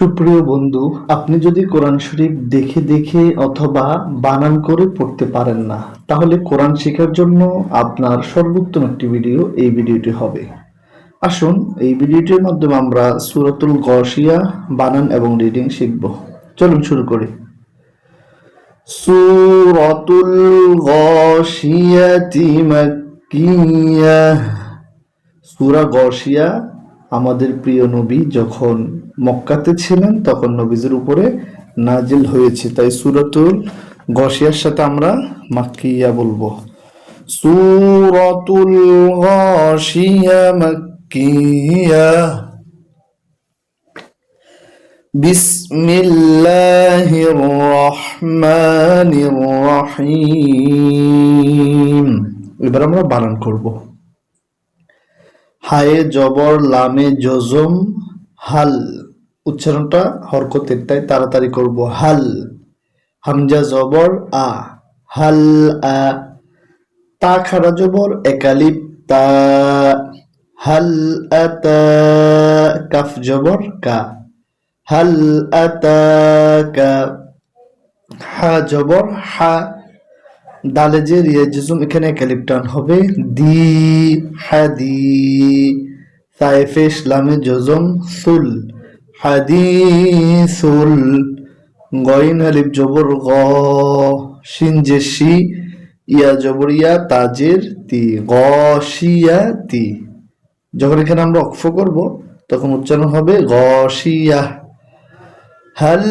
সুপ্রিয় বন্ধু, আপনি যদি কোরআন শরীফ দেখে দেখে অথবা বানান করে পড়তে পারেন না, তাহলে কোরআন শেখার জন্য আপনার সর্বোত্তম একটি ভিডিও এই ভিডিওটি হবে। আসুন এই ভিডিওটির মাধ্যমে আমরা সূরাতুল গাশিয়া বানান এবং রিডিং শিখব। চলুন শুরু করি। সূরাতুল গাশিয়াতি মাক্কিয়াহ। সূরা গাশিয়া আমাদের প্রিয় নবী যখন মক্কাতে ছিলেন তখন নবীদের উপরে নাজিল হয়েছে, তাই সূরাতুল গাশিয়ার সাথে আমরা মাক্কিয়া বলবো। সূরাতুল গাশিয়া মাক্কিয়া। বিসমিল্লাহির রহমানির রহিম। এবার আমরা বানান করব। হায়ে জবর লামে জজম হাল, উচ্চারণটা হরকতের, তাই তাড়াতাড়ি করব। হাল। হামজা জবর আ, হাল আ। তা খাড়া জবর একালিপ তা, হাল আতা। কাফ জবর কা, হাল আতাকা। হা জবর হা। দালে যে রিয়া জজম, এখানে একালিপ টান হবে দি, হাদি। সাইফেশ লামে জজম সুল, হাদিসুল। গইন আলিফ জবর গ, শিন জেশি, ইয়া জবর ইয়া, তাজের তি, গশিয়াতি। যখন এখানে আমরা অক্ফ করব তখন উচ্চারণ হবে গশিয়া। হাল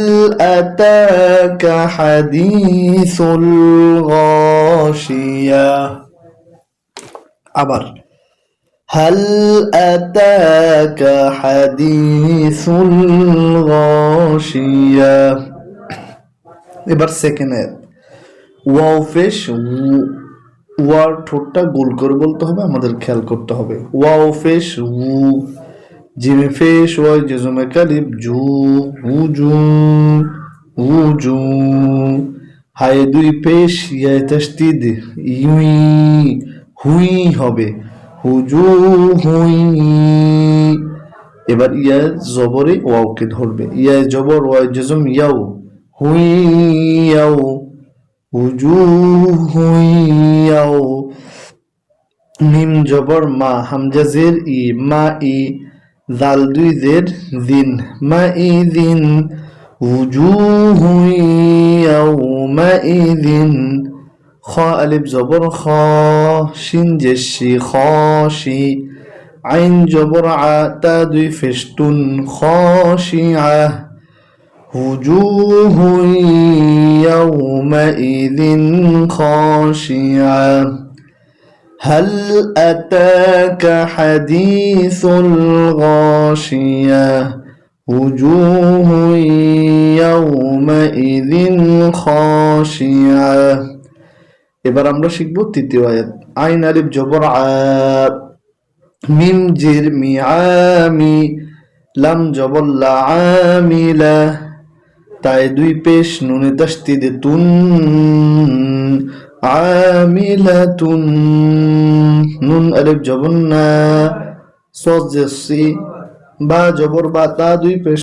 আতাকা হাদিসুল গাশিয়া। আবার হাল আতাকা হাদিসুল গাশিয়া। এবার সেকেন্ড আয়াত। ওয়াও ফেশ, ওয়ার ঠোঁটটা গোল করে বলতে হবে, আমাদের খেয়াল করতে হবে। ওয়াও ফেশ উ, জিমে ফেশ ওয়াই জজমে কালিব জু, উজু উজু। হায়ে দুই পেশ ইয়ায় তাসদিদ ইউই, হুই হবে হুজু হুই। এবার ইয়া জবরে ওয়াওকে ধরবে, ইয়া জবর ওয়াই জজম ইয়াও, হুই ইয়াও, হুজু হুই ইয়াও। মিম জবর মা, হামজা জের ই, মা ই। জাল দুই জের জিন, মা ই জিন। উজুহু ইয়াউমাইযিন। খ আলিফ জবর খ, শিন জেশি খশি। আইন জবর আ, তা দুই ফেস্টুন খশিআ। উজুহু ইয়াউমাইযিন খশিআ। هل أتاك حديث الغاشية وجوه يومئذ خاشعة। এবার আমরা শিখব তৃতীয় আয়াত। আইন আলিফ জবর আ, মিম জের মি আমি, লাম জবর লা আমিলা। তাই দুই পেশ নুনে তাসদিদে তুন, আমিলাতুন। নুন আলিফ জবর না, সজ জেসি, বা জবর বা, তা দুই পেশ